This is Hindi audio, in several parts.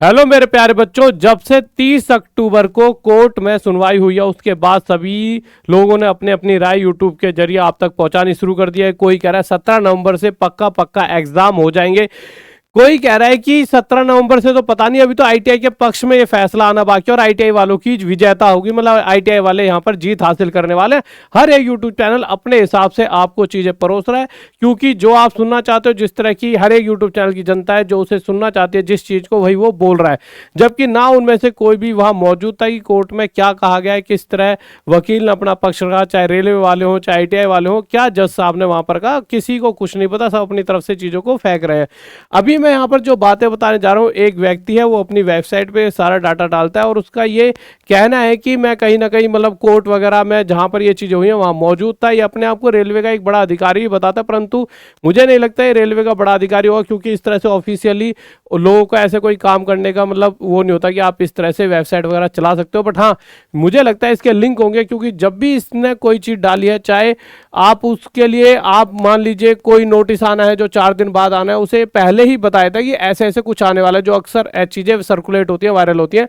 हेलो मेरे प्यारे बच्चों, जब से 30 अक्टूबर को कोर्ट में सुनवाई हुई है उसके बाद सभी लोगों ने अपनी अपनी राय यूट्यूब के जरिए आप तक पहुंचानी शुरू कर दिया है। कोई कह रहा है 17 नवंबर से पक्का पक्का एग्जाम हो जाएंगे, कोई कह रहा है कि 17 नवंबर से तो पता नहीं, अभी तो आईटीआई के पक्ष में ये फैसला आना बाकी है और आईटीआई वालों की विजेता होगी, मतलब आईटीआई वाले यहाँ पर जीत हासिल करने वाले हैं। हर एक यूट्यूब चैनल अपने हिसाब से आपको चीजें परोस रहा है, क्योंकि जो आप सुनना चाहते हो, जिस तरह की हर एक यूट्यूब चैनल की जनता है जो उसे सुनना चाहती है जिस चीज को, वही वो बोल रहा है। जबकि ना उनमें से कोई भी वहां मौजूद था कि कोर्ट में क्या कहा गया है, किस तरह वकील ने अपना पक्ष रखा, चाहे रेलवे वाले हो चाहे आईटीआई वाले हो, क्या जज साहब ने वहां पर कहा, किसी को कुछ नहीं पता, सब अपनी तरफ से चीजों को फेंक रहे हैं। अभी मैं यहाँ पर जो बातें बताने जा रहा हूँ, एक व्यक्ति है वो अपनी वेबसाइट पे सारा डाटा डालता है और उसका ये कहना है कि मैं कहीं ना कहीं मतलब कोर्ट वगैरह में जहां पर ये चीजें हुई हैं वहां मौजूद था। ये अपने आप को रेलवे का एक बड़ा अधिकारी भी बताता है, परंतु मुझे नहीं लगता है रेलवे का बड़ा अधिकारी होगा, क्योंकि इस तरह से ऑफिशियली लोगों का ऐसे कोई काम करने का मतलब वो नहीं होता कि आप इस तरह से वेबसाइट वगैरह चला सकते हो। बट हाँ, मुझे लगता है इसके लिंक होंगे, क्योंकि जब भी इसने कोई चीज डाली है, चाहे आप उसके लिए आप मान लीजिए कोई नोटिस आना है जो 4 दिन बाद आना है, उसे पहले ही बताया था कि ऐसे ऐसे कुछ आने वाला है, जो अक्सर चीजें सर्कुलेट होती है, वायरल होती है।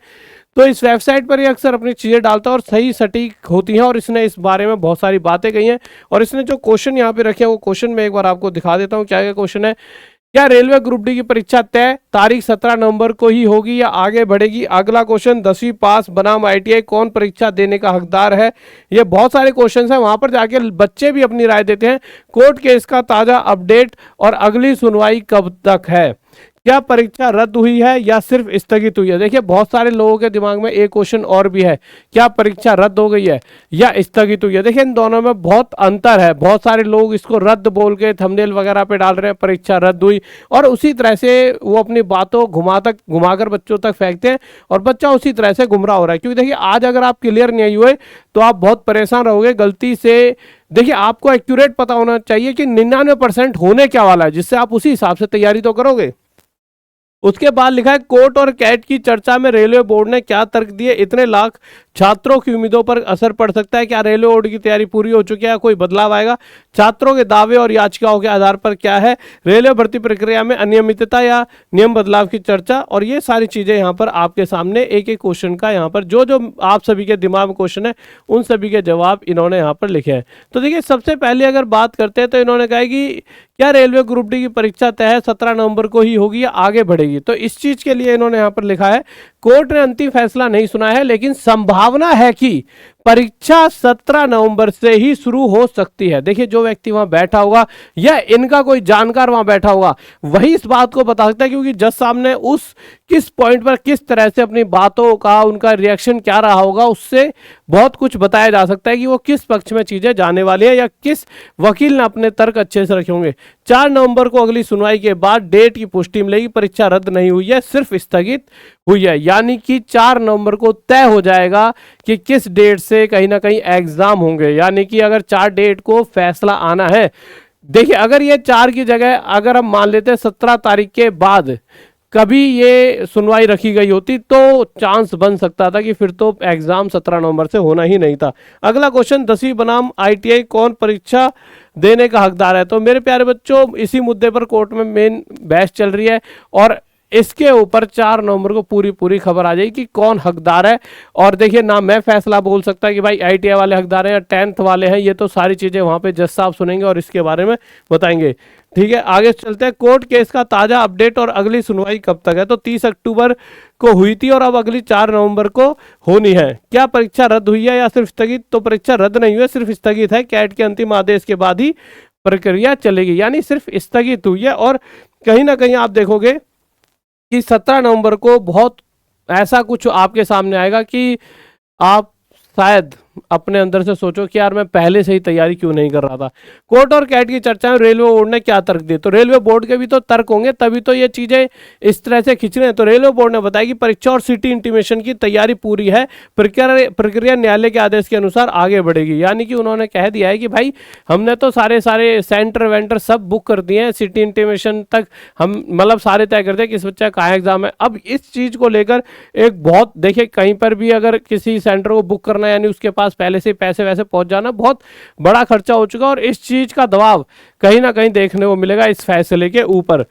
तो इस वेबसाइट पर ये अक्सर अपनी चीजें डालता है और सही सटीक होती हैं, और इसने इस बारे में बहुत सारी बातें कही हैं। और इसने जो क्वेश्चन यहाँ पे रखे हैं वो क्वेश्चन मैं एक बार आपको दिखा देता हूँ क्या क्या क्वेश्चन है। क्या रेलवे ग्रुप डी की परीक्षा तय तारीख 17 नवंबर को ही होगी या आगे बढ़ेगी? अगला क्वेश्चन, 10वीं पास बनाम आईटीआई कौन परीक्षा देने का हकदार है? ये बहुत सारे क्वेश्चन हैं, वहां पर जाके बच्चे भी अपनी राय देते हैं। कोर्ट केस का ताजा अपडेट और अगली सुनवाई कब तक है? क्या परीक्षा रद्द हुई है या सिर्फ स्थगित हुई है? देखिए, बहुत सारे लोगों के दिमाग में एक क्वेश्चन और भी है, क्या परीक्षा रद्द हो गई है या स्थगित हुई है? देखिए, इन दोनों में बहुत अंतर है। बहुत सारे लोग इसको रद्द बोल के थंबनेल वगैरह पे डाल रहे हैं, परीक्षा रद्द हुई, और उसी तरह से वो अपनी बातों घुमाकर बच्चों तक फेंकते हैं और बच्चा उसी तरह से गुमराह हो रहा है। क्योंकि देखिए, आज अगर आप क्लियर नहीं हुए तो आप बहुत परेशान रहोगे गलती से। देखिए, आपको एक्यूरेट पता होना चाहिए कि 99% होने क्या वाला है, जिससे आप उसी हिसाब से तैयारी तो करोगे। उसके बाद लिखा है, कोर्ट और कैट की चर्चा में रेलवे बोर्ड ने क्या तर्क दिए? इतने लाख छात्रों की उम्मीदों पर असर पड़ सकता है? क्या रेलवे बोर्ड की तैयारी पूरी हो चुकी है, कोई बदलाव आएगा? छात्रों के दावे और याचिकाओं के आधार पर क्या है? रेलवे भर्ती प्रक्रिया में अनियमितता या नियम बदलाव की चर्चा। और ये सारी चीजें यहाँ पर आपके सामने एक एक क्वेश्चन का यहाँ पर जो जो आप सभी के दिमाग में क्वेश्चन है उन सभी के जवाब इन्होंने यहाँ पर लिखे हैं। तो देखिए, सबसे पहले अगर बात करते हैं तो इन्होंने कहा कि क्या रेलवे ग्रुप डी की परीक्षा तय है 17 नवंबर को ही होगी या आगे बढ़ेगी? तो इस चीज के लिए इन्होंने यहां पर लिखा है, कोर्ट ने अंतिम फैसला नहीं सुना है, लेकिन संभावना है कि परीक्षा 17 नवंबर से ही शुरू हो सकती है। देखिए, जो व्यक्ति वहां बैठा होगा या इनका कोई जानकार वहां बैठा होगा वही इस बात को बता सकता है, क्योंकि जज साहब ने उस किस पॉइंट पर किस तरह से अपनी बातों का उनका रिएक्शन क्या रहा होगा, उससे बहुत कुछ बताया जा सकता है कि वो किस पक्ष में चीजें जाने वाली है या किस वकील ने अपने तर्क अच्छे से रखे होंगे। 4 नवंबर को अगली सुनवाई के बाद डेट की पुष्टि मिलेगी। परीक्षा रद्द नहीं हुई है, सिर्फ स्थगित हुई है, यानी कि 4 नवंबर को तय हो जाएगा कि किस डेट से कहीं ना कहीं एग्जाम होंगे। यानी कि अगर 4 डेट को फैसला आना है, देखिए अगर ये 4 की जगह अगर हम मान लेते हैं 17 तारीख के बाद कभी ये सुनवाई रखी गई होती तो चांस बन सकता था कि फिर तो एग्जाम 17 नवंबर से होना ही नहीं था। अगला क्वेश्चन, 10वीं बनाम आईटीआई कौन परीक्षा देने का हकदार है? तो मेरे प्यारे बच्चों, इसी मुद्दे पर कोर्ट में मेन बहस चल रही है और इसके ऊपर 4 नवंबर को पूरी पूरी खबर आ जाएगी कि कौन हकदार है। और देखिए, ना मैं फैसला बोल सकता कि भाई आईटीआई वाले हकदार हैं या 10th वाले हैं, ये तो सारी चीजें वहां पे जज साहब सुनेंगे और इसके बारे में बताएंगे। ठीक है, आगे चलते हैं। कोर्ट केस का ताजा अपडेट और अगली सुनवाई कब तक है? तो 30 अक्टूबर को हुई थी और अब अगली 4 नवंबर को होनी है। क्या परीक्षा रद्द हुई है या सिर्फ स्थगित? तो परीक्षा रद्द नहीं हुई है, सिर्फ स्थगित है। कैट के अंतिम आदेश के बाद ही प्रक्रिया चलेगी, यानी सिर्फ स्थगित हुई है। और कहीं ना कहीं आप देखोगे कि 17 नवंबर को बहुत ऐसा कुछ आपके सामने आएगा कि आप शायद अपने अंदर से सोचो कि यार मैं पहले से ही तैयारी क्यों नहीं कर रहा था। कोर्ट और कैट की चर्चा में रेलवे बोर्ड ने क्या तर्क दिए? तो रेलवे बोर्ड के भी तो तर्क होंगे, तभी तो ये चीजें इस तरह से खींच रहे हैं। तो रेलवे बोर्ड ने बताया कि परीक्षा और सिटी इंटीमेशन की तैयारी पूरी है, प्रक्रिया न्यायालय के आदेश के अनुसार आगे बढ़ेगी। यानी कि उन्होंने कह दिया है कि भाई हमने तो सारे सेंटर वेंटर सब बुक कर दिए हैं, सिटी इंटीमेशन तक हम मतलब सारे तय कर दिए किस बच्चा का एग्जाम है। अब इस चीज को लेकर एक बहुत, देखिए कहीं पर भी अगर किसी सेंटर को बुक करना यानी उसके पास पहले से पैसे वैसे पहुंच जाना बहुत बड़ा खर्चा हो चुका है, और इस चीज का दबाव कहीं ना कहीं देखने को मिलेगा इस फैसले के ऊपर।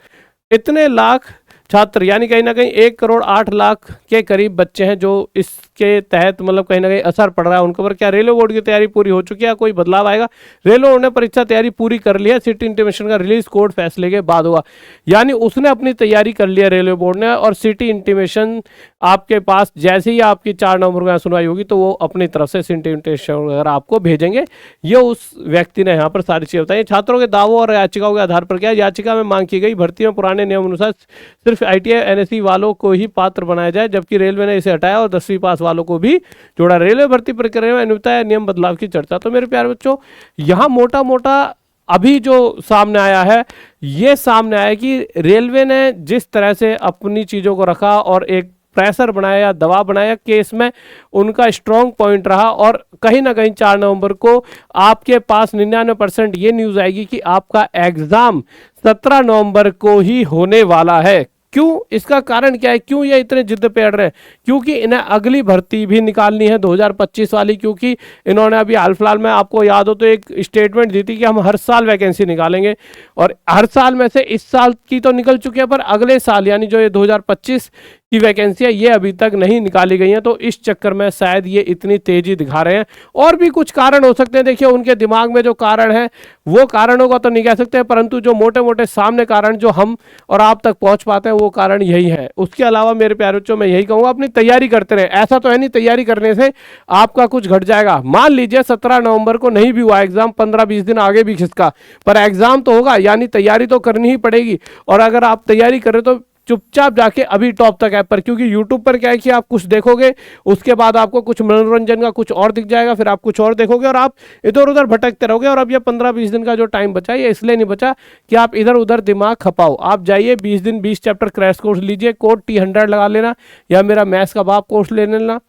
इतने लाख छात्र, यानी कहीं ना कहीं 1,08,00,000 के करीब बच्चे हैं जो इसके तहत मतलब कहीं ना कहीं असर पड़ रहा है उनके ऊपर। क्या रेलवे बोर्ड की तैयारी पूरी हो चुकी है, कोई बदलाव आएगा? रेलवे बोर्ड ने परीक्षा तैयारी पूरी कर ली है, सिटी इंटीमेशन का रिलीज कोर्ट फैसले के बाद होगा, यानी उसने अपनी तैयारी कर ली है रेलवे बोर्ड ने। और सिटी इंटीमेशन आपके पास जैसे ही आपकी 4 नवंबर को यहाँ सुनवाई होगी तो वो अपनी तरफ से सिटी इंटीमेशन वगैरह आपको भेजेंगे। ये उस व्यक्ति ने यहाँ पर सारी चीजें बताई। छात्रों के दावों और याचिकाओं के आधार पर क्या याचिका में मांग की गई, भर्ती में पुराने नियम अनुसार सिर्फ ITI NSE वालों को ही पात्र बनाया जाए, जबकि रेलवे ने इसे हटाया और 10वीं पास वालों को भी जोड़ा। रेलवे भर्ती प्रक्रिया में अनियमितता या नियम बदलाव की चर्चा। तो मेरे प्यारे बच्चों, यहाँ मोटा मोटा अभी जो सामने आया है, ये सामने आया कि रेलवे ने जिस तरह से अपनी चीजों को रखा और एक प्रेशर बनाया या दबाव बनाया, केस में उनका स्ट्रॉन्ग पॉइंट रहा। और कहीं ना कहीं 4 नवंबर को आपके पास 99% ये न्यूज आएगी कि आपका एग्जाम 17 नवंबर को ही होने वाला है। क्यों? इसका कारण क्या है, क्यों ये इतने जिद पे अड़ रहे हैं? क्योंकि इन्हें अगली भर्ती भी निकालनी है 2025 वाली, क्योंकि इन्होंने अभी हाल फिलहाल में, आपको याद हो तो, एक स्टेटमेंट दी थी कि हम हर साल वैकेंसी निकालेंगे, और हर साल में से इस साल की तो निकल चुकी है, पर अगले साल यानी जो ये 2025 की वैकेंसी है ये अभी तक नहीं निकाली गई हैं। तो इस चक्कर में शायद ये इतनी तेजी दिखा रहे हैं। और भी कुछ कारण हो सकते हैं, देखिए उनके दिमाग में जो कारण है वो कारणों का तो नहीं कह सकते, परंतु जो मोटे मोटे सामने कारण जो हम और आप तक पहुंच पाते हैं वो कारण यही है। उसके अलावा मेरे प्यारे बच्चों, मैं यही कहूंगा, अपनी तैयारी करते रहे। ऐसा तो है नहीं तैयारी करने से आपका कुछ घट जाएगा। मान लीजिए 17 नवंबर को नहीं भी हुआ एग्जाम, 15-20 दिन आगे भी खिसका, पर एग्जाम तो होगा, यानी तैयारी तो करनी ही पड़ेगी। और अगर आप तैयारी करें तो चुपचाप जाके अभी टॉप तक ऐप पर, क्योंकि यूट्यूब पर क्या है कि आप कुछ देखोगे, उसके बाद आपको कुछ मनोरंजन का कुछ और दिख जाएगा, फिर आप कुछ और देखोगे और आप इधर उधर भटकते रहोगे। और अब ये 15-20 दिन का जो टाइम बचा है ये इसलिए नहीं बचा कि आप इधर उधर दिमाग खपाओ। आप जाइए 20 दिन 20 चैप्टर क्रैश कोर्स लीजिए, कोड T100 लगा लेना, या मेरा मैथ्स का बाप कोर्स ले लेना,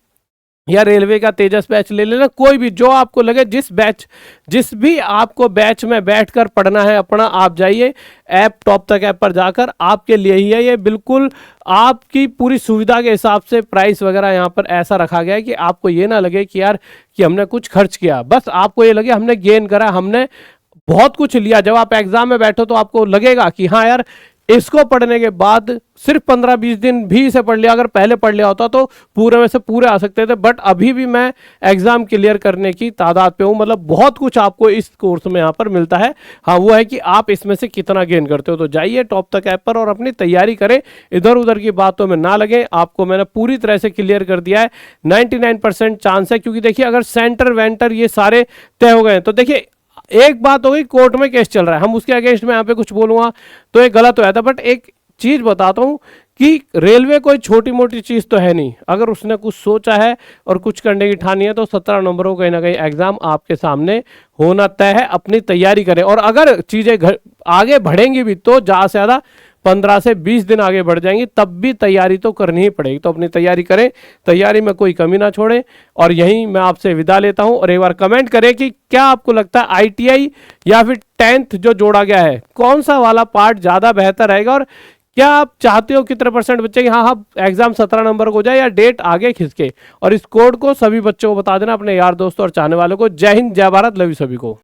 या रेलवे का तेजस बैच ले लेना, कोई भी जो आपको लगे, जिस भी आपको बैच में बैठकर पढ़ना है अपना, आप जाइए ऐप टॉप तक ऐप पर जाकर, आपके लिए ही है ये, बिल्कुल आपकी पूरी सुविधा के हिसाब से प्राइस वगैरह यहाँ पर ऐसा रखा गया है कि आपको ये ना लगे कि यार कि हमने कुछ खर्च किया, बस आपको ये लगे हमने गेन करा, हमने बहुत कुछ लिया। जब आप एग्जाम में बैठो तो आपको लगेगा कि हाँ यार, इसको पढ़ने के बाद सिर्फ 15-20 दिन भी इसे पढ़ लिया, अगर पहले पढ़ लिया होता तो पूरे में से पूरे आ सकते थे। बट अभी भी मैं एग्जाम क्लियर करने की तादाद पे हूं, मतलब बहुत कुछ आपको इस कोर्स में यहाँ पर मिलता है। हाँ, वो है कि आप इसमें से कितना गेन करते हो। तो जाइए टॉप तक ऐप पर और अपनी तैयारी करें, इधर उधर की बातों में ना लगे। आपको मैंने पूरी तरह से क्लियर कर दिया है, 99% चांस है, क्योंकि देखिए अगर सेंटर वेंटर ये सारे तय हो गए तो देखिए एक बात हो गई, कोर्ट में केस चल रहा है, हम उसके अगेंस्ट में यहाँ पे कुछ बोलूंगा तो ये गलत हो जाता। बट एक चीज बताता हूं कि रेलवे कोई छोटी मोटी चीज तो है नहीं, अगर उसने कुछ सोचा है और कुछ करने की ठानी है तो 17 नवंबर को कहीं ना कहीं एग्जाम आपके सामने होना तय है। अपनी तैयारी करें, और अगर चीजें आगे बढ़ेंगी भी तो ज्यादा से ज्यादा 15 से 20 दिन आगे बढ़ जाएंगी, तब भी तैयारी तो करनी ही पड़ेगी। तो अपनी तैयारी करें, तैयारी में कोई कमी ना छोड़ें। और यहीं मैं आपसे विदा लेता हूं, और एक बार कमेंट करें कि क्या आपको लगता है ITI या फिर 10th जो जोड़ा गया है, कौन सा वाला पार्ट ज्यादा बेहतर रहेगा, और क्या आप चाहते हो कितने % बच्चे हाँ एग्जाम 17 नंबर को जाए या डेट आगे खिसके। और इस कोड को सभी बच्चों को बता देना, अपने यार दोस्तों और चाहने वालों को। जय हिंद, जय भारत, लव यू सभी को।